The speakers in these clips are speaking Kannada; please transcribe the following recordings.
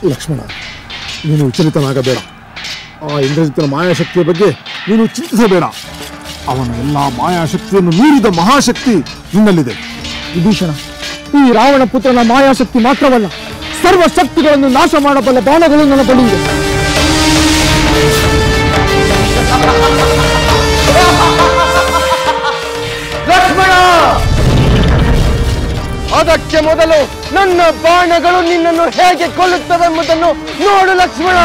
ಲಕ್ಷ್ಮಣ, ನೀನು ವಿಚಲಿತನಾಗಬೇಡ. ಆ ಇಂದ್ರಜಿತ್ತನ ಮಾಯಾಶಕ್ತಿಯ ಬಗ್ಗೆ ನೀನು ಚಿಂತಿಸಬೇಡ. ಅವನ ಎಲ್ಲಾ ಮಾಯಾಶಕ್ತಿಯನ್ನು ಮೀರಿದ ಮಹಾಶಕ್ತಿ ನಿನ್ನಲ್ಲಿದೆ. ವಿಭೀಷಣ, ಈ ರಾವಣ ಪುತ್ರನ ಮಾಯಾಶಕ್ತಿ ಮಾತ್ರವಲ್ಲ, ಸರ್ವ ಶಕ್ತಿಗಳನ್ನು ನಾಶ ಮಾಡಬಲ್ಲ ಬಾಣಗಳು ನನ್ನ ಬಳಿ ಇದೆ. ಲಕ್ಷ್ಮಣ, ಅದಕ್ಕೆ ಮೊದಲು ನನ್ನ ಬಾಣಗಳು ನಿನ್ನನ್ನು ಹೇಗೆ ಕೊಲ್ಲುತ್ತವೆಂಬುದನ್ನು ನೋಡು ಲಕ್ಷ್ಮಣ.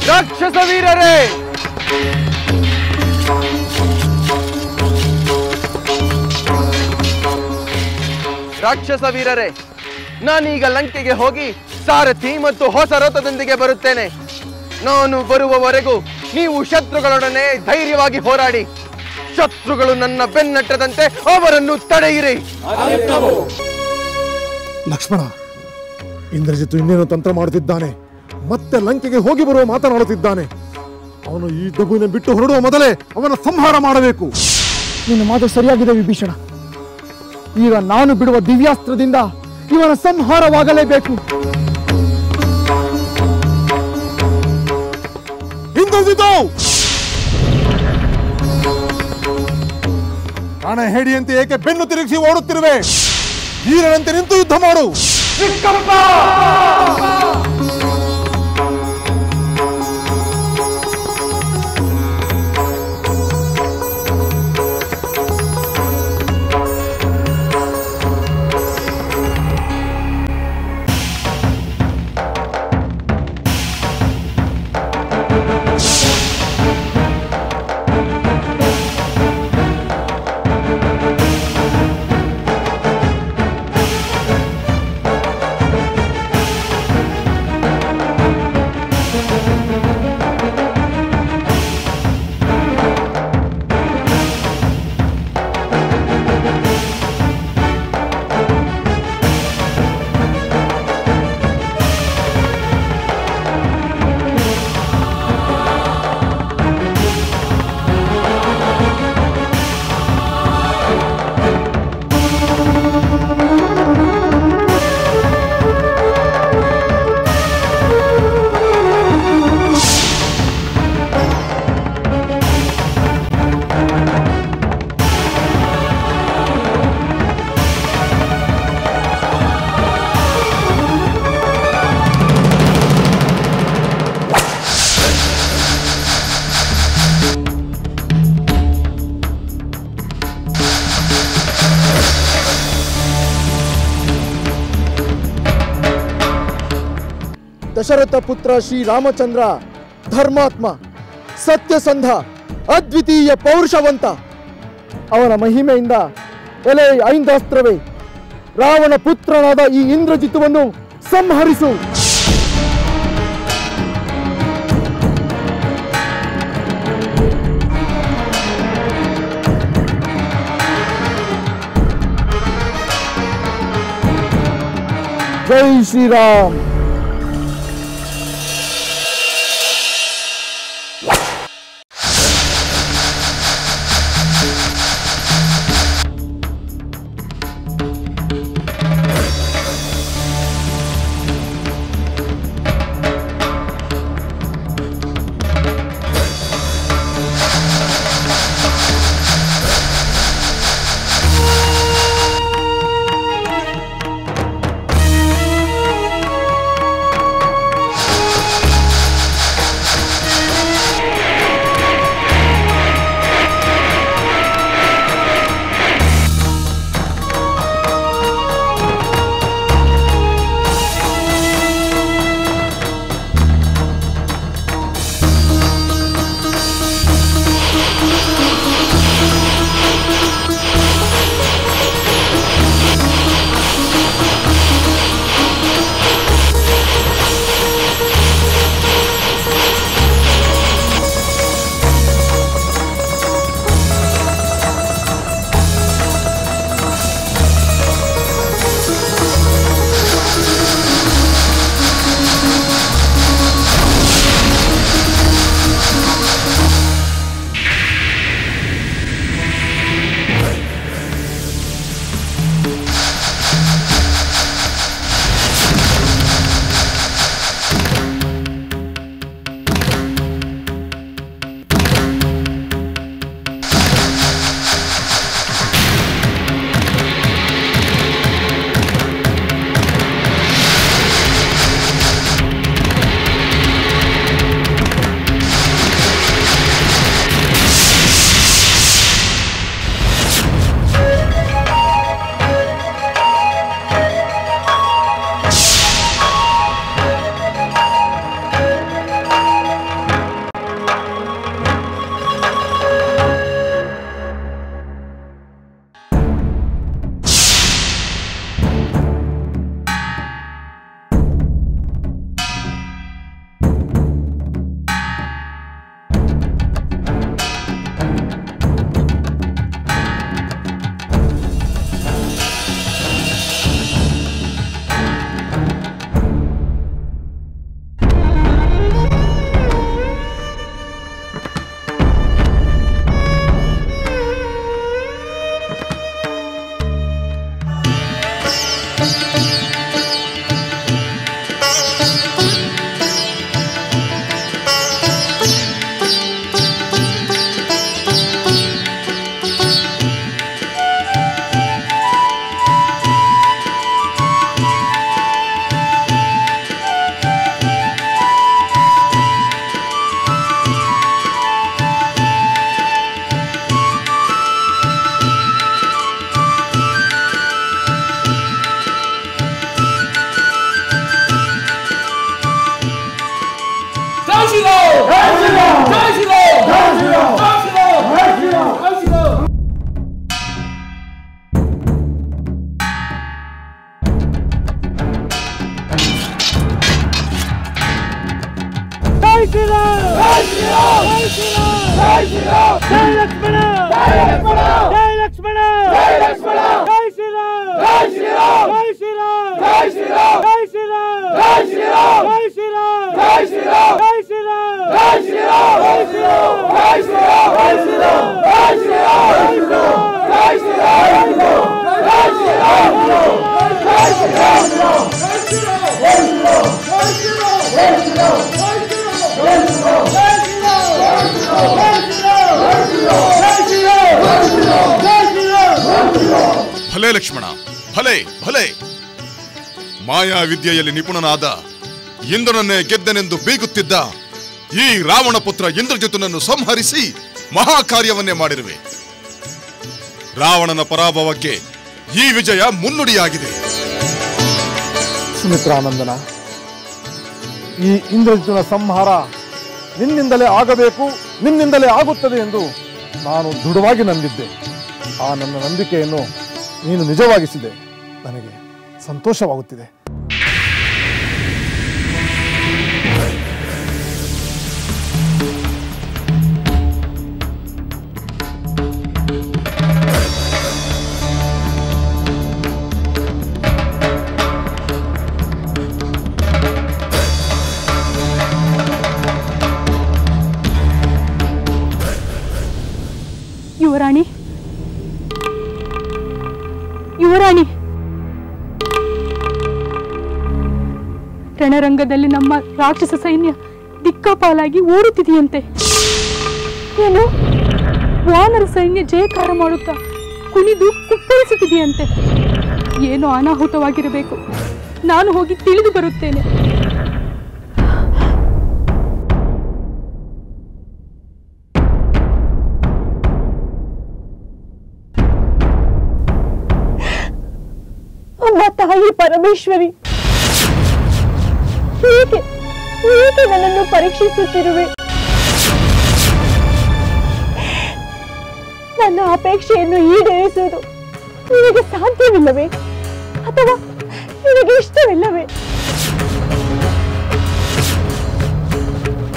ರಾಕ್ಷಸ ವೀರರೇ, ರಾಕ್ಷಸ ವೀರರೇ, ನಾನೀಗ ಲಂಕೆಗೆ ಹೋಗಿ ಸಾರಥಿ ಮತ್ತು ಹೊಸ ರಥದೊಂದಿಗೆ ಬರುತ್ತೇನೆ. ನಾನು ಬರುವವರೆಗೂ ನೀವು ಶತ್ರುಗಳೊಡನೆ ಧೈರ್ಯವಾಗಿ ಹೋರಾಡಿ. ಶತ್ರುಗಳು ನನ್ನ ಬೆನ್ನಟ್ಟದಂತೆ ಅವರನ್ನು ತಡೆಯಿರಿ. ಲಕ್ಷ್ಮಣ, ಇಂದ್ರಜಿತ್ತು ಇನ್ನೇನು ತಂತ್ರ ಮಾಡುತ್ತಿದ್ದಾನೆ. ಮತ್ತೆ ಲಂಕೆಗೆ ಹೋಗಿ ಬರುವ ಮಾತನಾಡುತ್ತಿದ್ದಾನೆ. ಅವನು ಈ ದಗುವಿನ ಬಿಟ್ಟು ಹೊರಡುವ ಮೊದಲೇ ಅವನ ಸಂಹಾರ ಮಾಡಬೇಕು. ನಿನ್ನ ಮಾತು ಸರಿಯಾಗಿದೆ ವಿಭೀಷಣ. ಈಗ ನಾನು ಬಿಡುವ ದಿವ್ಯಾಸ್ತ್ರದಿಂದ ಇವನ ಸಂಹಾರವಾಗಲೇಬೇಕು. ಇಂದ್ರಜಿತ್ತು, ಪ್ರಾಣ ಹೇಡಿಯಂತೆ ಏಕೆ ಬೆನ್ನು ತಿರುಗಿಸಿ ಓಡುತ್ತಿರುವೆ? ವೀರನಂತೆ ನಿಂತು ಯುದ್ಧ ಮಾಡು. ದಶರಥ ಪುತ್ರ ಶ್ರೀರಾಮಚಂದ್ರ ಧರ್ಮಾತ್ಮ, ಸತ್ಯಸಂಧ, ಅದ್ವಿತೀಯ ಪೌರುಷವಂತ. ಅವನ ಮಹಿಮೆಯಿಂದ ಎಲೆ ಐಂದಾಸ್ತ್ರವೇ, ರಾವಣ ಪುತ್ರನಾದ ಈ ಇಂದ್ರಜಿತುವನ್ನು ಸಂಹರಿಸು. ಜೈ ಶ್ರೀರಾಮ್. ಭಲೆ ಲಕ್ಷ್ಮಣ, ಭಲೆ ಭಲೆ. ಮಾಯಾ ವಿದ್ಯೆಯಲ್ಲಿ ನಿಪುಣನಾದ ಇಂದ್ರನನ್ನೇ ಗೆದ್ದನೆಂದು ಬೀಗುತ್ತಿದ್ದ ಈ ರಾವಣ ಪುತ್ರ ಇಂದ್ರಜಿತನನ್ನು ಸಂಹರಿಸಿ ಮಹಾಕಾರ್ಯವನ್ನೇ ಮಾಡಿರುವೆ. ರಾವಣನ ಪರಾಭವಕ್ಕೆ ಈ ವಿಜಯ ಮುನ್ನುಡಿಯಾಗಿದೆ. ಸುಮಿತ್ರಾನಂದನ, ಈ ಇಂದ್ರಜಿತನ ಸಂಹಾರ ನಿನ್ನಿಂದಲೇ ಆಗಬೇಕು, ನಿನ್ನಿಂದಲೇ ಆಗುತ್ತದೆ ಎಂದು ನಾನು ದೃಢವಾಗಿ ನಂಬಿದ್ದೆ. ಆ ನನ್ನ ನಂಬಿಕೆಯನ್ನು ನೀನು ನಿಜವಾಗಿಸಿದೆ. ನನಗೆ ಸಂತೋಷವಾಗುತ್ತಿದೆ. ಯುವರಾಣಿ, ಯುವರಾಣಿ, ರಣರಂಗದಲ್ಲಿ ನಮ್ಮ ರಾಕ್ಷಸ ಸೈನ್ಯ ದಿಕ್ಕಾಪಾಲಾಗಿ ಓಡುತ್ತಿದೆಯಂತೆ. ಏನು, ವಾನರ ಸೈನ್ಯ ಜಯಕಾರ ಮಾಡುತ್ತಾ ಕುಣಿದು ಕುಪ್ಪಳಿಸುತ್ತಿದೆಯಂತೆ. ಏನೋ ಅನಾಹುತವಾಗಿರಬೇಕು. ನಾನು ಹೋಗಿ ತಿಳಿದು ಬರುತ್ತೇನೆ. ಅಮ್ಮ ತಾಯಿ ಪರಮೇಶ್ವರಿ, ಹೇಗೆ ನನ್ನನ್ನು ಪರೀಕ್ಷಿಸುತ್ತಿರುವೆ? ನನ್ನ ಅಪೇಕ್ಷೆಯನ್ನು ಈಡೇರಿಸುವುದು ನಿನಗೆ ಸಾಧ್ಯವಿಲ್ಲವೇ? ಅಥವಾ ನಿನಗೆ ಇಷ್ಟವಿಲ್ಲವೇ?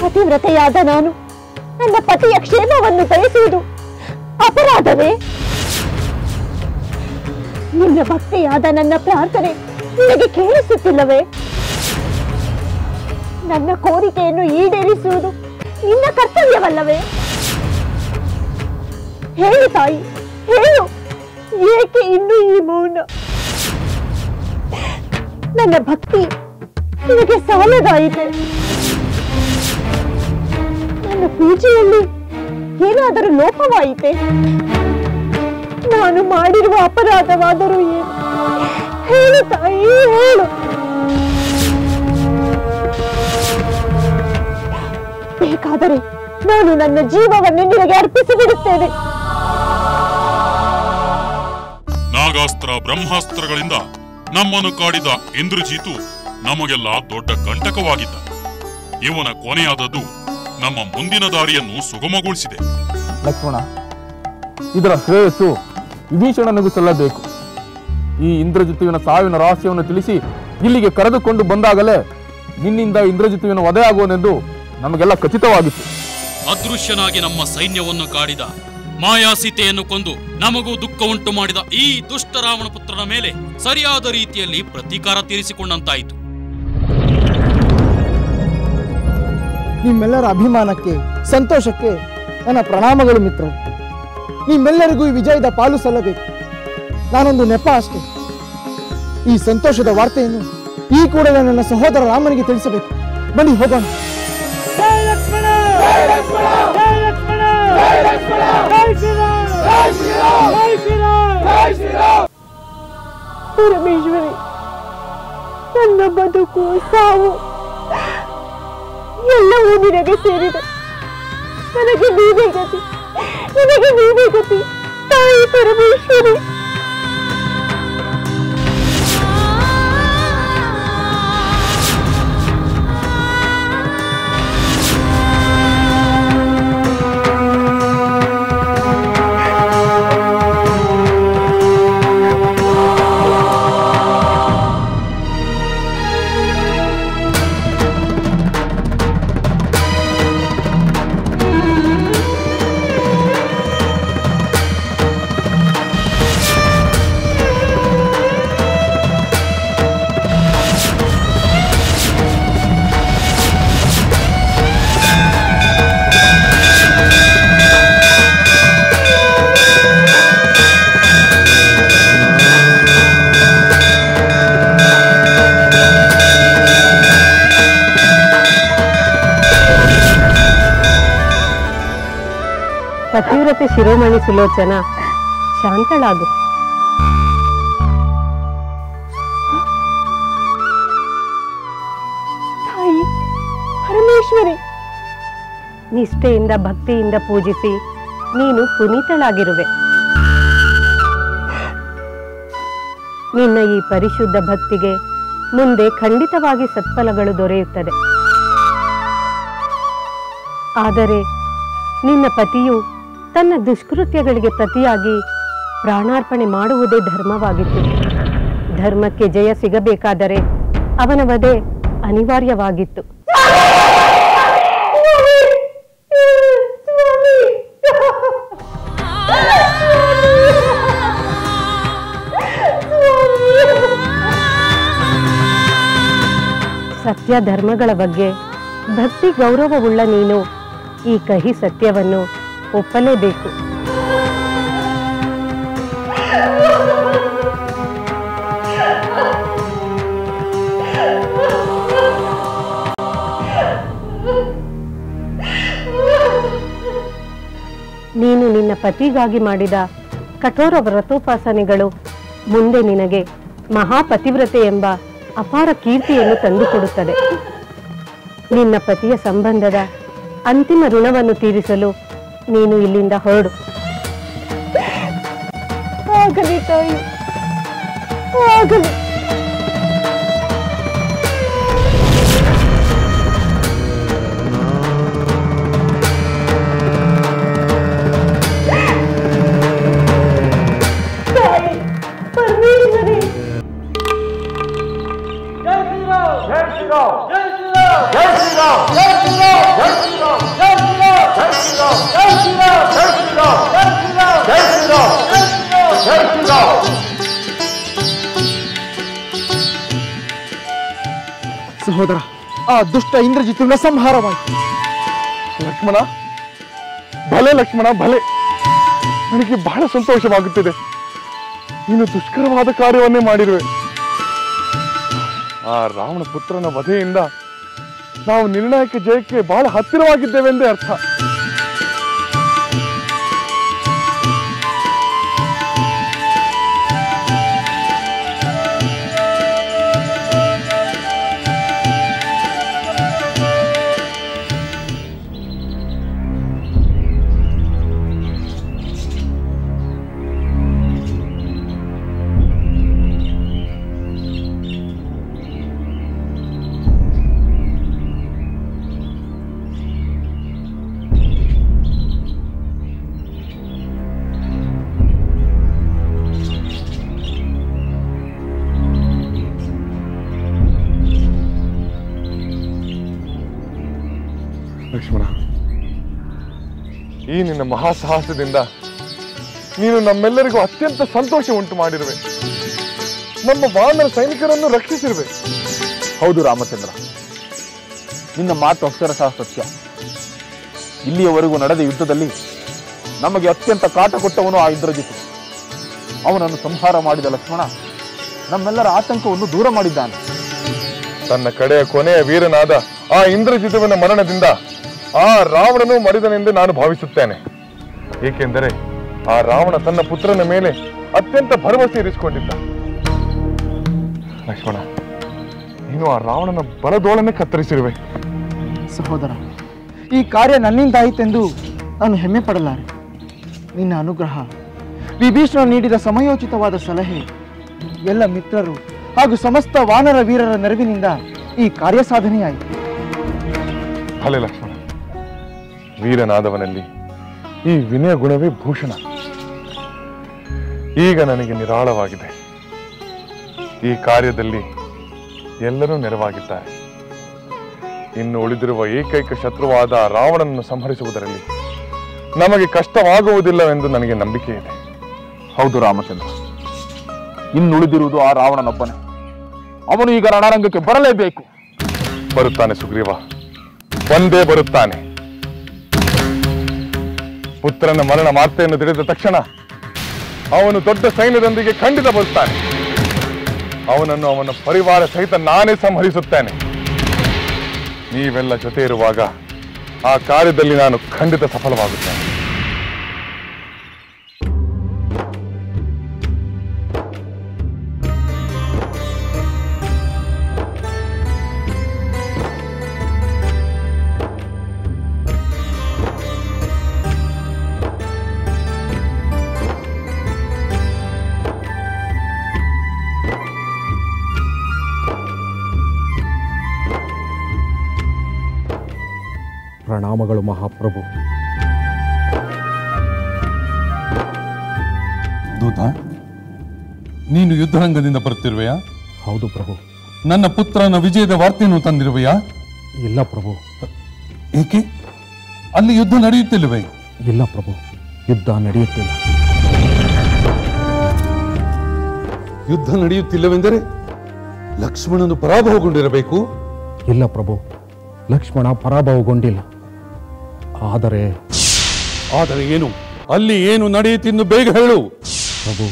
ಪತಿವ್ರತೆಯಾದ ನಾನು ನನ್ನ ಪತಿಯ ಕ್ಷೇಮವನ್ನು ಬಯಸುವುದು ಅಪರಾಧವೇ? ನಿನ್ನ ಭಕ್ತಿಯಾದ ನನ್ನ ಪ್ರಾರ್ಥನೆ ನಿನಗೆ ಕೇಳಿಸುತ್ತಿಲ್ಲವೇ? ನನ್ನ ಕೋರಿಕೆಯನ್ನು ಈಡೇರಿಸುವುದು ನಿನ್ನ ಕರ್ತವ್ಯವಲ್ಲವೇ? ಹೇಳು ತಾಯಿ, ಹೇಳು, ಏಕೆ ಇನ್ನು ಈ ಮೌನ? ನನ್ನ ಭಕ್ತಿ ನಿನಗೆ ಸಾಲದಾಯಿತೆ? ನನ್ನ ಪೂಜೆಯಲ್ಲಿ ಏನಾದರೂ ಲೋಪವಾಯಿತೆ? ನಾನು ಮಾಡಿರುವ ಅಪರಾಧವಾದರೂ ಏನು? ಹೇಳು ತಾಯಿ, ಹೇಳು. ಬೇಕಾದರೆ ನಾನು ನನ್ನ ಜೀವವನ್ನು ನಿನಗೆ ಅರ್ಪಿಸಿಬಿಡುತ್ತೇನೆ. ನಾಗಾಸ್ತ್ರ ಬ್ರಹ್ಮಾಸ್ತ್ರಗಳಿಂದ ನಮ್ಮನ್ನು ಕಾಡಿದ ಇಂದ್ರಜಿತು ನಮಗೆಲ್ಲ ದೊಡ್ಡ ಕಂಟಕವಾಗಿದ್ದ. ಇವನ ಕೊನೆಯಾದದ್ದು ನಮ್ಮ ಮುಂದಿನ ದಾರಿಯನ್ನು ಸುಗಮಗೊಳಿಸಿದೆ. ಲಕ್ಷ್ಮಣ, ಇದರ ಶ್ರೇಯಸ್ಸು ವಿಭೀಷಣನಿಗೂ ಸಲ್ಲಬೇಕು. ಈ ಇಂದ್ರಜಿತುವಿನ ಸಾವಿನ ರಹಸ್ಯವನ್ನು ತಿಳಿಸಿ ಇಲ್ಲಿಗೆ ಕರೆದುಕೊಂಡು ಬಂದಾಗಲೇ ನಿನ್ನಿಂದ ಇಂದ್ರಜಿತುವಿನ ವಧೆಯಾಗುವನೆಂದು ನಮಗೆಲ್ಲ ಖಚಿತವಾಗಿತ್ತು. ಅದೃಶ್ಯನಾಗಿ ನಮ್ಮ ಸೈನ್ಯವನ್ನು ಕಾಡಿದ ಮಾಯಾಸೀತೆಯನ್ನು ಕೊಂದು ನಮಗೂ ದುಃಖ ಉಂಟು ಮಾಡಿದ ಈ ದುಷ್ಟ ರಾವಣ ಪುತ್ರನ ಮೇಲೆ ಸರಿಯಾದ ರೀತಿಯಲ್ಲಿ ಪ್ರತೀಕಾರ ತೀರಿಸಿಕೊಂಡಂತಾಯಿತು. ನಿಮ್ಮೆಲ್ಲರ ಅಭಿಮಾನಕ್ಕೆ, ಸಂತೋಷಕ್ಕೆ ನನ್ನ ಪ್ರಣಾಮಗಳು ಮಿತ್ರರು. ನಿಮ್ಮೆಲ್ಲರಿಗೂ ಈ ವಿಜಯದ ಪಾಲು ಸಲ್ಲಬೇಕು. ನಾನೊಂದು ನೆಪ ಅಷ್ಟೇ. ಈ ಸಂತೋಷದ ವಾರ್ತೆಯನ್ನು ಈ ಕೂಡಲೇ ನನ್ನ ಸಹೋದರ ರಾಮನಿಗೆ ತಿಳಿಸಬೇಕು. ಬನ್ನಿ ಹೋಗೋಣ. ಪರಮೇಶ್ವರಿ, ನನ್ನ ಬದುಕು, ಸಾವು ಎಲ್ಲವೂ ನಿನಗೆ ಸೇರಿದೆ. ನನಗೆ ನೀವೇ ಗತಿ, ನನಗೆ ನೀವೇ ಗತಿ ತಾಯಿ ಪರಮೇಶ್ವರಿ. ಪತಿವ್ರತೆ ಶಿರೋಮಣಿ ಸುಲೋಚನ, ಶಾಂತಳಾಗು. ತಾಯಿ ಪರಮೇಶ್ವರಿ, ನಿಷ್ಠೆಯಿಂದ ಭಕ್ತಿಯಿಂದ ಪೂಜಿಸಿ ನೀನು ಪುನೀತಳಾಗಿರುವೆ. ನಿನ್ನ ಈ ಪರಿಶುದ್ಧ ಭಕ್ತಿಗೆ ಮುಂದೆ ಖಂಡಿತವಾಗಿ ಸತ್ಫಲಗಳು ದೊರೆಯುತ್ತದೆ. ಆದರೆ ನಿನ್ನ ಪತಿಯು ತನ್ನ ದುಷ್ಕೃತ್ಯಗಳಿಗೆ ಪ್ರತಿಯಾಗಿ ಪ್ರಾಣಾರ್ಪಣೆ ಮಾಡುವುದೇ ಧರ್ಮವಾಗಿತ್ತು. ಧರ್ಮಕ್ಕೆ ಜಯ ಸಿಗಬೇಕಾದರೆ ಅವನ ವಧೆ ಅನಿವಾರ್ಯವಾಗಿತ್ತು. ಸತ್ಯ ಧರ್ಮಗಳ ಬಗ್ಗೆ ಭಕ್ತಿ ಗೌರವವುಳ್ಳ ನೀನು ಈ ಕಹಿ ಸತ್ಯವನ್ನು ಒಪ್ಪಲೇಬೇಕು. ನೀನು ನಿನ್ನ ಪತಿಗಾಗಿ ಮಾಡಿದ ಕಠೋರ ವ್ರತೋಪಾಸನೆಗಳು ಮುಂದೆ ನಿನಗೆ ಮಹಾಪತಿವ್ರತೆ ಎಂಬ ಅಪಾರ ಕೀರ್ತಿಯನ್ನು ತಂದುಕೊಡುತ್ತದೆ. ನಿನ್ನ ಪತಿಯ ಸಂಬಂಧದ ಅಂತಿಮ ಋಣವನ್ನು ತೀರಿಸಲು ನೀನು ಇಲ್ಲಿಂದ ಹೊರಡು. ಆಗಲಿ ತಾಯಿ, ಆಗಲಿ. ಸಹೋದರ, ಆ ದುಷ್ಟ ಇಂದ್ರಜಿತುವಿನ ಸಂಹಾರವಾಯಿತು. ಲಕ್ಷ್ಮಣ, ಭಲೆ ಲಕ್ಷ್ಮಣ, ಭಲೆ. ನನಗೆ ಬಹಳ ಸಂತೋಷವಾಗುತ್ತಿದೆ. ನೀನು ದುಷ್ಕರವಾದ ಕಾರ್ಯವನ್ನೇ ಮಾಡಿರುವೆ. ಆ ರಾವಣ ಪುತ್ರನ ವಧೆಯಿಂದ ನಾವು ನಿರ್ಣಾಯಕ ಜಯಕ್ಕೆ ಬಹಳ ಹತ್ತಿರವಾಗಿದ್ದೇವೆಂದೇ ಅರ್ಥ. ಲಕ್ಷ್ಮಣ, ಈ ನಿನ್ನ ಮಹಾಸಾಹಸದಿಂದ ನೀನು ನಮ್ಮೆಲ್ಲರಿಗೂ ಅತ್ಯಂತ ಸಂತೋಷ ಉಂಟು ಮಾಡಿರುವೆ. ನಮ್ಮ ವಾನರ ಸೈನಿಕರನ್ನು ರಕ್ಷಿಸಿರುವೆ. ಹೌದು ರಾಮಚಂದ್ರ, ನಿನ್ನ ಮಾತು ಅಕ್ಷರಶಃ ಸತ್ಯ. ಇಲ್ಲಿಯವರೆಗೂ ನಡೆದ ಯುದ್ಧದಲ್ಲಿ ನಮಗೆ ಅತ್ಯಂತ ಕಾಟ ಕೊಟ್ಟವನು ಆ ಇಂದ್ರಜಿತು. ಅವನನ್ನು ಸಂಹಾರ ಮಾಡಿದ ಲಕ್ಷ್ಮಣ ನಮ್ಮೆಲ್ಲರ ಆತಂಕವನ್ನು ದೂರ ಮಾಡಿದ್ದಾನೆ. ತನ್ನ ಕಡೆಯ ಕೊನೆಯ ವೀರನಾದ ಆ ಇಂದ್ರಜಿತುವಿನ ಮರಣದಿಂದ ಆ ರಾವಣನು ಮಡಿದನೆಂದು ನಾನು ಭಾವಿಸುತ್ತೇನೆ. ಏಕೆಂದರೆ ಆ ರಾವಣ ತನ್ನ ಪುತ್ರನ ಮೇಲೆ ಅತ್ಯಂತ ಭರವಸೆ ಇರಿಸಿಕೊಂಡಿದ್ದ. ಲಕ್ಷ್ಮಣ, ನೀನು ಆ ರಾವಣನ ಬಲದೋಳನ್ನೇ ಕತ್ತರಿಸಿರುವೆ. ಸಹೋದರ, ಈ ಕಾರ್ಯ ನನ್ನಿಂದಾಯಿತೆಂದು ನಾನು ಹೆಮ್ಮೆ ಪಡಲಾರೆ. ನಿನ್ನ ಅನುಗ್ರಹ, ವಿಭೀಷಣ ನೀಡಿದ ಸಮಯೋಚಿತವಾದ ಸಲಹೆ, ಎಲ್ಲ ಮಿತ್ರರು ಹಾಗೂ ಸಮಸ್ತ ವಾನರ ವೀರರ ನೆರವಿನಿಂದ ಈ ಕಾರ್ಯ ಸಾಧನೆಯಾಯಿತು. ಭಲೆ ಲಕ್ಷ್ಮಣ, ವೀರನಾದವನಲ್ಲಿ ಈ ವಿನಯ ಗುಣವೇ ಭೂಷಣ. ಈಗ ನನಗೆ ನಿರಾಳವಾಗಿದೆ. ಈ ಕಾರ್ಯದಲ್ಲಿ ಎಲ್ಲರೂ ನೆರವಾಗಿದ್ದಾರೆ. ಇನ್ನು ಉಳಿದಿರುವ ಏಕೈಕ ಶತ್ರುವಾದ ರಾವಣನನ್ನು ಸಂಹರಿಸುವುದರಲ್ಲಿ ನಮಗೆ ಕಷ್ಟವಾಗುವುದಿಲ್ಲವೆಂದು ನನಗೆ ನಂಬಿಕೆ ಇದೆ. ಹೌದು ರಾಮಚಂದ್ರ, ಇನ್ನುಳಿದಿರುವುದು ಆ ರಾವಣನೊಬ್ಬನೇ. ಅವನು ಈಗ ರಣರಂಗಕ್ಕೆ ಬರಲೇಬೇಕು. ಬರುತ್ತಾನೆ ಸುಗ್ರೀವ, ಒಂದೇ ಬರುತ್ತಾನೆ. ಪುತ್ರನ ಮರಣ ವಾರ್ತೆಯನ್ನು ತಿಳಿದ ತಕ್ಷಣ ಅವನು ದೊಡ್ಡ ಸೈನ್ಯದೊಂದಿಗೆ ಖಂಡಿತ ಬರುತ್ತಾನೆ. ಅವನನ್ನು ಅವನ ಪರಿವಾರ ಸಹಿತ ನಾನೇ ಸಂಹರಿಸುತ್ತೇನೆ. ನೀವೆಲ್ಲ ಜೊತೆ ಇರುವಾಗ ಆ ಕಾರ್ಯದಲ್ಲಿ ನಾನು ಖಂಡಿತ ಸಫಲವಾಗುತ್ತೇನೆ. ಪ್ರಣಾಮಗಳು ಮಹಾಪ್ರಭು. ದೂತ, ನೀನು ಯುದ್ಧರಂಗದಿಂದ ಬರುತ್ತಿರುವೆಯಾ? ಹೌದು ಪ್ರಭು. ನನ್ನ ಪುತ್ರನ ವಿಜಯದ ವಾರ್ತೆಯನ್ನು ತಂದಿರುವೆಯಾ? ಇಲ್ಲ ಪ್ರಭು. ಏಕೆ? ಅಲ್ಲಿ ಯುದ್ಧ ನಡೆಯುತ್ತಿಲ್ಲವೇ? ಇಲ್ಲ ಪ್ರಭು, ಯುದ್ಧ ನಡೆಯುತ್ತಿಲ್ಲ. ಯುದ್ಧ ನಡೆಯುತ್ತಿಲ್ಲವೆಂದರೆ ಲಕ್ಷ್ಮಣನು ಪರಾಭವಗೊಂಡಿರಬೇಕು. ಇಲ್ಲ ಪ್ರಭು, ಲಕ್ಷ್ಮಣ ಪರಾಭವಗೊಂಡಿಲ್ಲ. ಆದರೆ ಏನು? ಅಲ್ಲಿ ಏನು ನಡೆಯುತ್ತಿನ್ನು ಬೇಗ ಹೇಳು ಪ್ರಭು.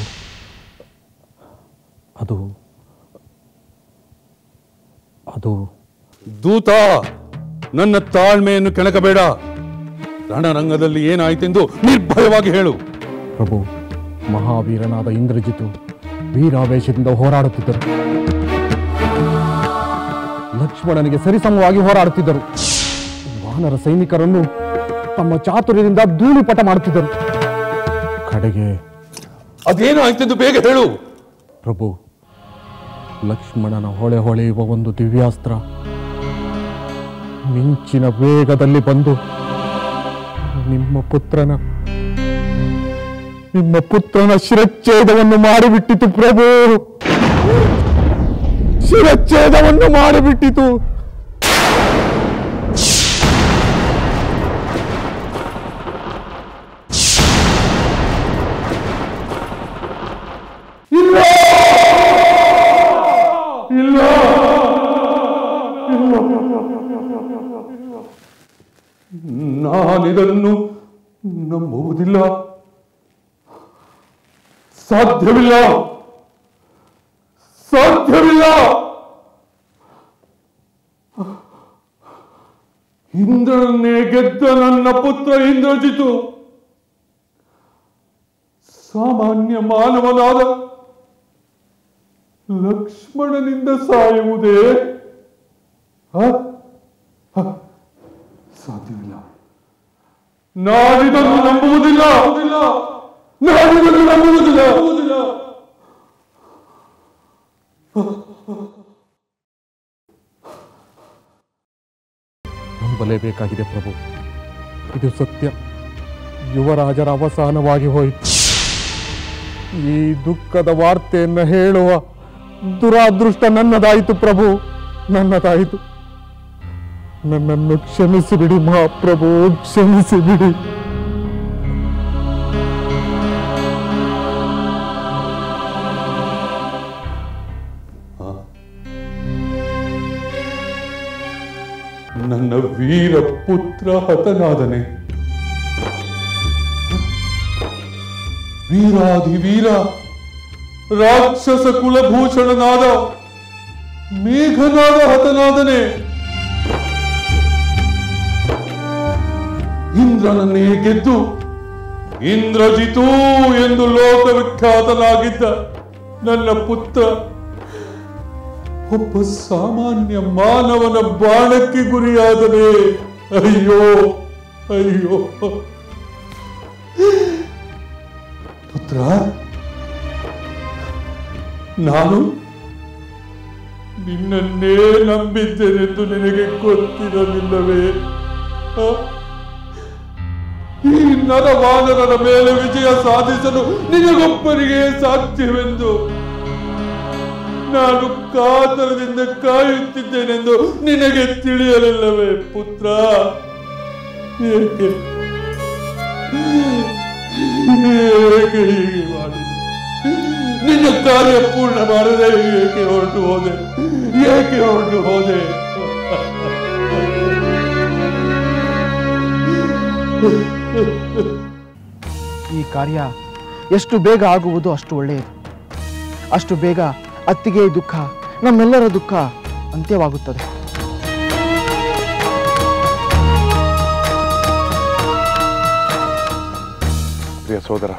ಅದು ದೂತ, ನನ್ನ ತಾಳ್ಮೆಯನ್ನು ಕೆಣಕಬೇಡ. ರಣರಂಗದಲ್ಲಿ ಏನಾಯಿತೆಂದು ನಿರ್ಭಯವಾಗಿ ಹೇಳು. ಪ್ರಭು, ಮಹಾವೀರನಾದ ಇಂದ್ರಜಿತು ವೀರಾವೇಶದಿಂದ ಹೋರಾಡುತ್ತಿದ್ದರು. ಲಕ್ಷ್ಮಣನಿಗೆ ಸರಿಸಮವಾಗಿ ಹೋರಾಡುತ್ತಿದ್ದರು. ವಾನರ ಸೈನಿಕರನ್ನು ತಮ್ಮ ಚಾತುರ್ಯದಿಂದ ಧೂಳಿಪಟ ಮಾಡುತ್ತಿದ್ದರು. ಕಡೆಗೆ ಅದೇನಾಯ್ತೆಂದು ಬೇಗ ಹೇಳು. ಪ್ರಭು, ಲಕ್ಷ್ಮಣನ ಹೊಳೆಯುವ ಒಂದು ದಿವ್ಯಾಸ್ತ್ರ ಮಿಂಚಿನ ವೇಗದಲ್ಲಿ ಬಂದು ನಿಮ್ಮ ಪುತ್ರನ ಶಿರಚ್ಛೇದವನ್ನು ಮಾಡಿಬಿಟ್ಟಿತು ಪ್ರಭು. ಶಿರಚ್ಛೇದವನ್ನು ಮಾಡಿಬಿಟ್ಟಿತು. ಇಲ್ಲ, ಇಲ್ಲ, ನಾನಿದನ್ನು ನಂಬುವುದಿಲ್ಲ. ಸಾಧ್ಯವಿಲ್ಲ, ಸಾಧ್ಯವಿಲ್ಲ. ಇಂದ್ರನ್ನೇ ಗೆದ್ದ ನನ್ನ ಪುತ್ರ ಇಂದ್ರಜಿತು ಸಾಮಾನ್ಯ ಮಾನವನಾದ ಲಕ್ಷ್ಮಣನಿಂದ ಸಾಯುವುದೇ? ಸಾಧ್ಯವಿಲ್ಲ. ನಾನಿದನ್ನು ನಂಬುವುದಿಲ್ಲ. ನಂಬಲೇಬೇಕಾಗಿದೆ ಪ್ರಭು. ಇದು ಸತ್ಯ. ಯುವರಾಜರ ಅವಸಾನವಾಗಿ ಹೋಯಿತು. ಈ ದುಃಖದ ವಾರ್ತೆಯನ್ನು ಹೇಳುವ ದುರಾದೃಷ್ಟ ನನ್ನದಾಯಿತು ಪ್ರಭು, ನನ್ನದಾಯಿತು. ನನ್ನನ್ನು ಕ್ಷಮಿಸಿಬಿಡಿ ಮಹಾಪ್ರಭು, ಕ್ಷಮಿಸಿಬಿಡಿ. ನನ್ನ ವೀರ ಪುತ್ರ ಹತನಾದನೆ. ವೀರಾಧಿವೀರ ರಾಕ್ಷಸ ಕುಲಭೂಷಣನಾದ ಮೇಘನಾದ ಹತನಾದನೆ. ಇಂದ್ರನನ್ನೇ ಗೆದ್ದು ಇಂದ್ರಜಿತು ಎಂದು ಲೋಕವಿಖ್ಯಾತನಾಗಿದ್ದ ನನ್ನ ಪುತ್ರ ಒಬ್ಬ ಸಾಮಾನ್ಯ ಮಾನವನ ಬಾಣಕ್ಕೆ ಗುರಿಯಾದನೆ. ಅಯ್ಯೋ ಅಯ್ಯೋ ಪುತ್ರ, ನಾನು ನಿನ್ನನ್ನೇ ನಂಬಿದ್ದೇನೆಂದು ನಿನಗೆ ಗೊತ್ತಿರಲಿಲ್ಲವೇ? ಈ ನರವಾನರರ ಮೇಲೆ ವಿಜಯ ಸಾಧಿಸಲು ನಿನಗೊಬ್ಬರಿಗೆ ಸಾಧ್ಯವೆಂದು ನಾನು ಕಾತರದಿಂದ ಕಾಯುತ್ತಿದ್ದೇನೆಂದು ನಿನಗೆ ತಿಳಿಯಲಿಲ್ಲವೇ ಪುತ್ರ? ಏಕೆ ಏಕೆ ಹೀಗೆ ಮಾಡಿದೆ? ನಿನ್ನ ಕಾರ್ಯ ಪೂರ್ಣ ಮಾಡದೆ ಏಕೆ ಹೊರಟು ಹೋದೆ? ಏಕೆ ಹೊರಟು ಹೋದೆ? ಈ ಕಾರ್ಯ ಎಷ್ಟು ಬೇಗ ಆಗುವುದು ಅಷ್ಟು ಒಳ್ಳೆಯದು. ಅಷ್ಟು ಬೇಗ ಅತ್ತಿಗೆ ದುಃಖ, ನಮ್ಮೆಲ್ಲರ ದುಃಖ ಅಂತ್ಯವಾಗುತ್ತದೆ. ಪ್ರಿಯ ಸೋದರ,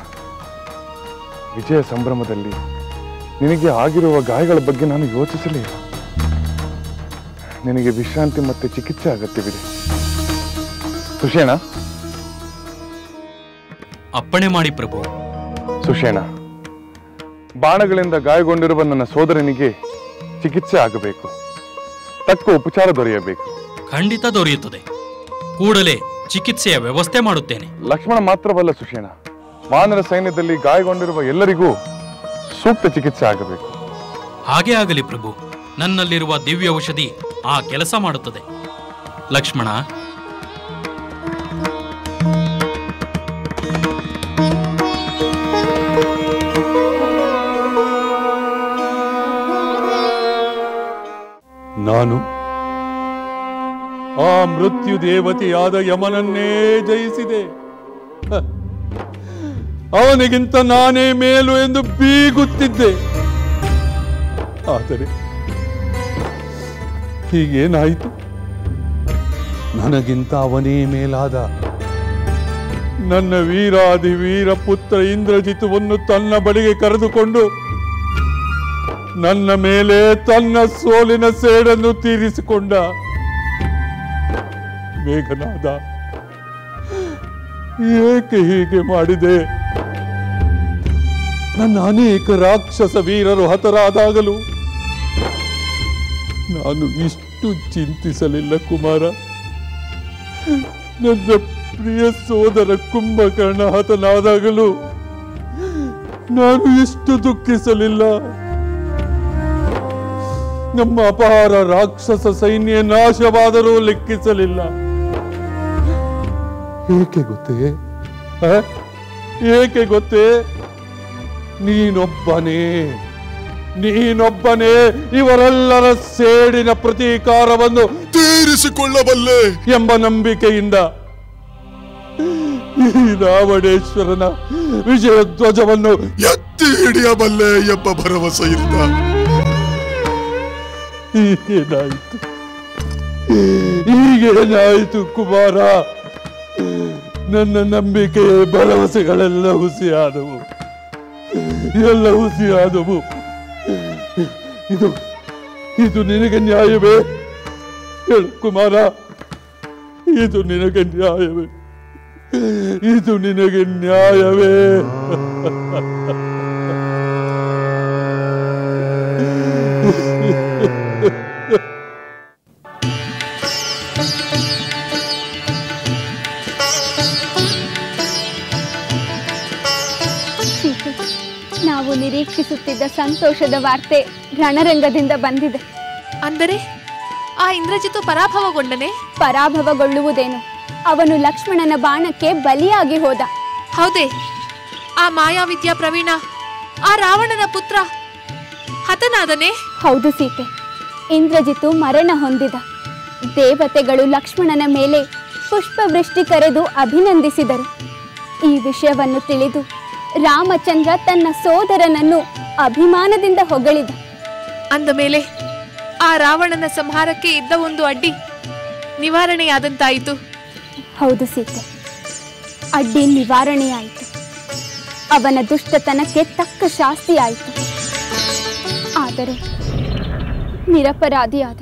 ವಿಜಯ ಸಂಭ್ರಮದಲ್ಲಿ ನಿನಗೆ ಆಗಿರುವ ಗಾಯಗಳ ಬಗ್ಗೆ ನಾನು ಯೋಚಿಸಲೇ ಇಲ್ಲ. ನಿನಗೆ ವಿಶ್ರಾಂತಿ ಮತ್ತೆ ಚಿಕಿತ್ಸೆ ಅಗತ್ಯವಿದೆ. ಸುಷೇಣ, ಅಪ್ಪಣೆ ಮಾಡಿ ಪ್ರಭು. ಸುಷೇಣ, ಬಾಣಗಳಿಂದ ಗಾಯಗೊಂಡಿರುವ ನನ್ನ ಸೋದರನಿಗೆ ಚಿಕಿತ್ಸೆ ಆಗಬೇಕು. ತಕ್ಕ ಉಪಚಾರ ದೊರೆಯಬೇಕು. ಖಂಡಿತ ದೊರೆಯುತ್ತದೆ. ಕೂಡಲೇ ಚಿಕಿತ್ಸೆಯ ವ್ಯವಸ್ಥೆ ಮಾಡುತ್ತೇನೆ. ಲಕ್ಷ್ಮಣ ಮಾತ್ರವಲ್ಲ ಸುಷೇಣ, ವಾನರ ಸೈನ್ಯದಲ್ಲಿ ಗಾಯಗೊಂಡಿರುವ ಎಲ್ಲರಿಗೂ ಸೂಕ್ತ ಚಿಕಿತ್ಸೆ ಆಗಬೇಕು. ಹಾಗೆ ಆಗಲಿ ಪ್ರಭು. ನನ್ನಲ್ಲಿರುವ ದಿವ್ಯ ಔಷಧಿ ಆ ಕೆಲಸ ಮಾಡುತ್ತದೆ. ಲಕ್ಷ್ಮಣ, ನಾನು ಆ ಮೃತ್ಯು ದೇವತೆಯಾದ ಯಮನನ್ನೇ ಜಯಿಸಿದೆ. ಅವನಿಗಿಂತ ನಾನೇ ಮೇಲು ಎಂದು ಬೀಗುತ್ತಿದ್ದೆ. ಆದರೆ ಹೀಗೇನಾಯಿತು? ನನಗಿಂತ ಅವನೇ ಮೇಲಾದ ನನ್ನ ವೀರಾದಿ ವೀರ ಪುತ್ರ ಇಂದ್ರಜಿತುವನ್ನು ತನ್ನ ಬಳಿಗೆ ಕರೆದುಕೊಂಡು ನನ್ನ ಮೇಲೆ ತನ್ನ ಸೋಲಿನ ಸೇಡನ್ನು ತೀರಿಸಿಕೊಂಡ. ಮೇಘನಾದ, ಏಕೆ ಹೀಗೆ ಮಾಡಿದೆ? ನನ್ನ ಅನೇಕ ರಾಕ್ಷಸ ವೀರರು ಹತರಾದಾಗಲೂ ನಾನು ಇಷ್ಟು ಚಿಂತಿಸಲಿಲ್ಲ ಕುಮಾರ. ನನ್ನ ಪ್ರಿಯ ಸೋದರ ಕುಂಭಕರ್ಣ ಹತನಾದಾಗಲೂ ನಾನು ಇಷ್ಟು ದುಃಖಿಸಲಿಲ್ಲ. ನಮ್ಮ ಅಪಾರ ರಾಕ್ಷಸ ಸೈನ್ಯ ನಾಶವಾದರೂ ಲೆಕ್ಕಿಸಲಿಲ್ಲ. ಏಕೆ ಗೊತ್ತೇ? ಏಕೆ ಗೊತ್ತೇ? ನೀನೊಬ್ಬನೇ ಇವರೆಲ್ಲರ ಸೇಡಿನ ಪ್ರತೀಕಾರವನ್ನು ತೀರಿಸಿಕೊಳ್ಳಬಲ್ಲೆ ಎಂಬ ನಂಬಿಕೆಯಿಂದ ಈ ರಾವಣೇಶ್ವರನ ವಿಜಯ ಧ್ವಜವನ್ನು ಎತ್ತಿ ಹಿಡಿಯಬಲ್ಲೆ ಎಂಬ ಭರವಸೆಯಿಂದ ಈಗೇನಾಯಿತು ಕುಮಾರ? ನನ್ನ ನಂಬಿಕೆ ಭರವಸೆಗಳೆಲ್ಲ ಹುಸಿಯಾದವು, ಎಲ್ಲ ಹುಸಿಯಾದವು. ಇದು ನಿನಗೆ ನ್ಯಾಯವೇ? ಹೇಳು ಕುಮಾರ, ಇದು ನಿನಗೆ ನ್ಯಾಯವೇ? ಇದು ನಿನಗೆ ನ್ಯಾಯವೇ? ನಾವು ನಿರೀಕ್ಷಿಸುತ್ತಿದ್ದ ಸಂತೋಷದ ವಾರ್ತೆ ರಣರಂಗದಿಂದ ಬಂದಿದೆ. ಅಂದರೆ ಆ ಇಂದ್ರಜಿತು ಪರಾಭವಗೊಂಡನೆ? ಪರಾಭವಗೊಳ್ಳುವುದೇನು, ಅವನು ಲಕ್ಷ್ಮಣನ ಬಾಣಕ್ಕೆ ಬಲಿಯಾಗಿ ಹೋದ. ಹೌದೇ? ಆ ಮಾಯಾವಿದ್ಯಾ ಪ್ರವೀಣ, ಆ ರಾವಣನ ಪುತ್ರ ಹತನಾದನೆ? ಹೌದು ಸೀತೆ, ಇಂದ್ರಜಿತು ಮರಣ ಹೊಂದಿದ. ದೇವತೆಗಳು ಲಕ್ಷ್ಮಣನ ಮೇಲೆ ಪುಷ್ಪವೃಷ್ಟಿ ಕರೆದು ಅಭಿನಂದಿಸಿದರು. ಈ ವಿಷಯವನ್ನು ತಿಳಿದು ರಾಮಚಂದ್ರ ತನ್ನ ಸೋದರನನ್ನು ಅಭಿಮಾನದಿಂದ ಹೊಗಳಿದ. ಅಂದ ಮೇಲೆ ಆ ರಾವಣನ ಸಂಹಾರಕ್ಕೆ ಇದ್ದ ಒಂದು ಅಡ್ಡಿ ನಿವಾರಣೆಯಾದಂತಾಯಿತು. ಹೌದು ಸೀತೆ, ಅಡ್ಡಿ ನಿವಾರಣೆಯಾಯಿತು. ಅವನ ದುಷ್ಟತನಕ್ಕೆ ತಕ್ಕ ಶಾಸ್ತಿಯಾಯಿತು. ಆದರೆ ನಿರಪರಾಧಿಯಾದ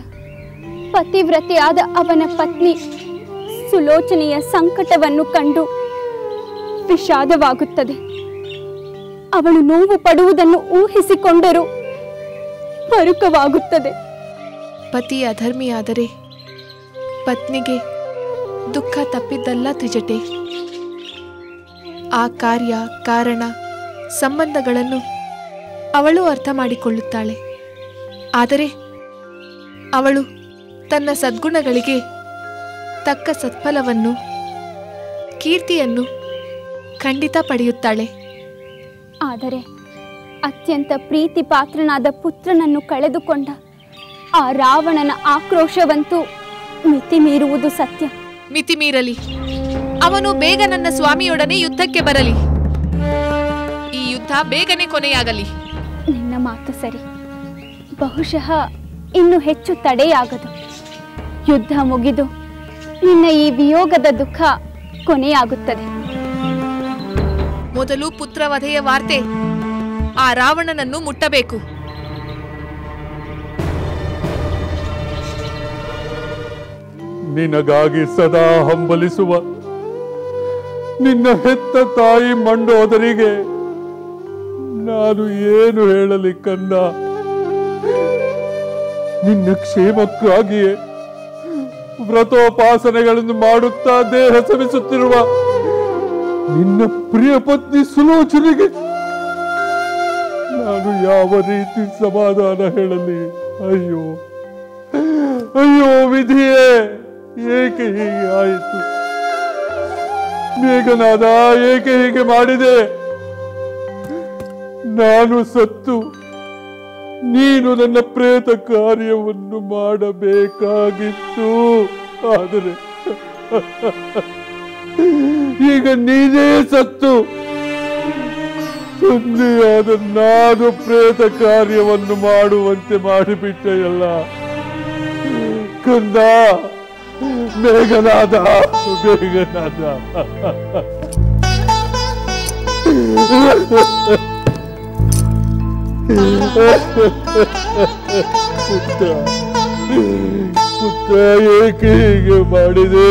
ಪತಿವ್ರತೆಯಾದ ಅವನ ಪತ್ನಿ ಸುಲೋಚನೆಯ ಸಂಕಟವನ್ನು ಕಂಡು ವಿಷಾದವಾಗುತ್ತದೆ. ಅವಳು ನೋವು ಪಡುವುದನ್ನು ಊಹಿಸಿಕೊಂಡರೂ ಪರುಕವಾಗುತ್ತದೆ. ಪತಿ ಅಧರ್ಮಿಯಾದರೆ ಪತ್ನಿಗೆ ದುಃಖ ತಪ್ಪಿದ್ದಲ್ಲ ತ್ರಿಜಟೆ. ಆ ಕಾರ್ಯ, ಕಾರಣ, ಸಂಬಂಧಗಳನ್ನು ಅವಳು ಅರ್ಥ ಮಾಡಿಕೊಳ್ಳುತ್ತಾಳೆ. ಆದರೆ ಅವಳು ತನ್ನ ಸದ್ಗುಣಗಳಿಗೆ ತಕ್ಕ ಸತ್ಫಲವನ್ನು, ಕೀರ್ತಿಯನ್ನು ಖಂಡಿತ ಪಡೆಯುತ್ತಾಳೆ. ಆದರೆ ಅತ್ಯಂತ ಪ್ರೀತಿ ಪಾತ್ರನಾದ ಪುತ್ರನನ್ನು ಕಳೆದುಕೊಂಡ ಆ ರಾವಣನ ಆಕ್ರೋಶವಂತೂ ಮಿತಿ ಮೀರುವುದು ಸತ್ಯ. ಮಿತಿ ಮೀರಲಿ. ಅವನು ಬೇಗ ನನ್ನ ಸ್ವಾಮಿಯೊಡನೆ ಯುದ್ಧಕ್ಕೆ ಬರಲಿ. ಈ ಯುದ್ಧ ಬೇಗನೆ ಕೊನೆಯಾಗಲಿ. ನಿನ್ನ ಮಾತು ಸರಿ. ಬಹುಶಃ ಇನ್ನು ಹೆಚ್ಚು ತಡೆಯಾಗದು. ಯುದ್ಧ ಮುಗಿದು ನಿನ್ನ ಈ ವಿಯೋಗದ ದುಃಖ ಕೊನೆಯಾಗುತ್ತದೆ. ಮೊದಲು ಪುತ್ರವಧೆಯ ವಾರ್ತೆ ಆ ರಾವಣನನ್ನು ಮುಟ್ಟಬೇಕು. ನಿನಗಾಗಿ ಸದಾ ಹಂಬಲಿಸುವ ನಿನ್ನ ಹೆತ್ತ ತಾಯಿ ಮಂಡೋದರಿಗೆ ನಾನು ಏನು ಹೇಳಲಿ ಕಂದ? ನಿನ್ನ ಕ್ಷೇಮಕ್ಕಾಗಿಯೇ ವ್ರತೋಪಾಸನೆಗಳನ್ನು ಮಾಡುತ್ತಾ ದೇಹ ಶ್ರಮಿಸುತ್ತಿರುವ ನಿನ್ನ ಪ್ರಿಯ ಪತ್ನಿ ಸುಲೋಚನೆಗೆ ನಾನು ಯಾವ ರೀತಿ ಸಮಾಧಾನ ಹೇಳಲಿ? ಅಯ್ಯೋ ಅಯ್ಯೋ ವಿಧಿಯೇ, ಏಕೆ ಹೀಗೆ ಆಯಿತು? ಮೇಘನಾದ, ಏಕೆ ಹೀಗೆ ಮಾಡಿದೆ? ನಾನು ಸತ್ತು ನೀನು ನನ್ನ ಪ್ರೇತ ಕಾರ್ಯವನ್ನು ಮಾಡಬೇಕಾಗಿತ್ತು. ಆದರೆ ಈಗ ನೀನೇ ಸತ್ತು ತಂದೆಯಾದ ನಾನು ಪ್ರೇತ ಕಾರ್ಯವನ್ನು ಮಾಡುವಂತೆ ಮಾಡಿಬಿಟ್ಟೆಯಲ್ಲ ಕಂದ. ಮೇಘನಾದ, ಮೇಘನಾದ, ಪುತ್ರ ಏಕೆ ಹೀಗೆ ಮಾಡಿದೆ?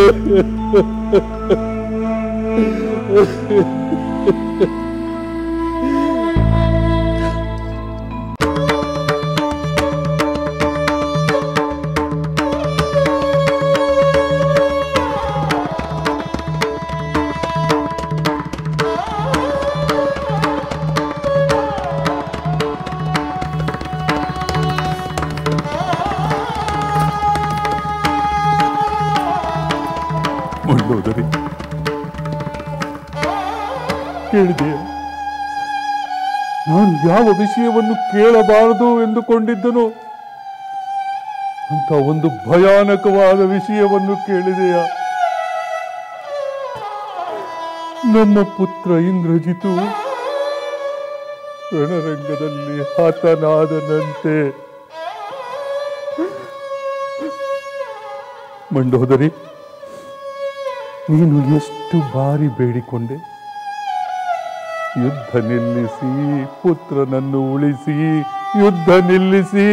ಮಂಡೋದರಿ, ಕೇಳಿದೆಯಾ? ನಾನು ಯಾವ ವಿಷಯವನ್ನು ಕೇಳಬಾರದು ಎಂದುಕೊಂಡಿದ್ದನೋ ಅಂತ ಒಂದು ಭಯಾನಕವಾದ ವಿಷಯವನ್ನು ಕೇಳಿದೆಯಾ? ನಮ್ಮ ಪುತ್ರ ಇಂದ್ರಜಿತು ರಣರಂಗದಲ್ಲಿ ಹತನಾದನಂತೆ. ಮಂಡೋದರಿ, ನೀನು ಎಷ್ಟು ಬಾರಿ ಬೇಡಿಕೊಂಡೆ, ಯುದ್ಧ ನಿಲ್ಲಿಸಿ ಪುತ್ರನನ್ನು ಉಳಿಸಿ, ಯುದ್ಧ ನಿಲ್ಲಿಸಿ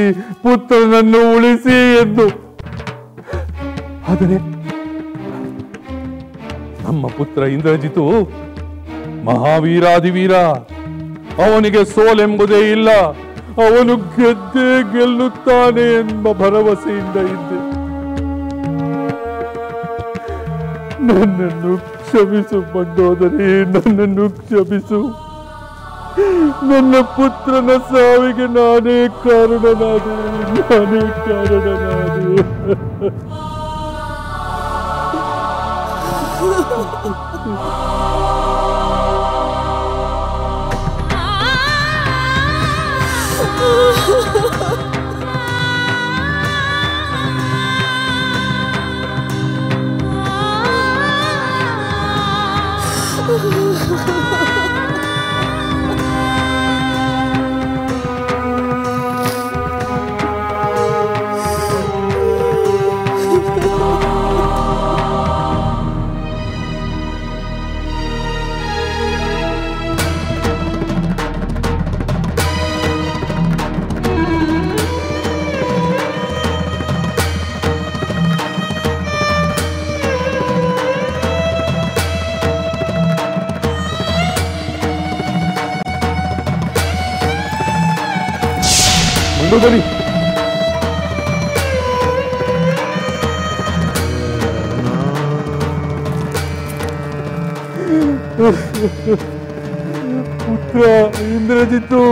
ಪುತ್ರನನ್ನು ಉಳಿಸಿ ಎಂದು. ಆದರೆ ನಮ್ಮ ಪುತ್ರ ಇಂದ್ರಜಿತು ಮಹಾವೀರಾದಿವೀರ, ಅವನಿಗೆ ಸೋಲೆಂಬುದೇ ಇಲ್ಲ. ಅವನು ಗೆದ್ದೇ ಗೆಲ್ಲುತ್ತಾನೆ ಎಂಬ ಭರವಸೆಯಿಂದ ಇದ್ದೆ. ನನ್ನನ್ನು ಕ್ಷಮಿಸು ಮಂಡೋದರಿ, ನನ್ನನ್ನು ಕ್ಷಮಿಸು. ನನ್ನ ಪುತ್ರನ ಸಾವಿಗೆ ನಾನೇ ಕಾರಣನಾದೆ. ಮಂಡೋದರಿ, ಪುತ್ರ ಇಂದ್ರಜಿತು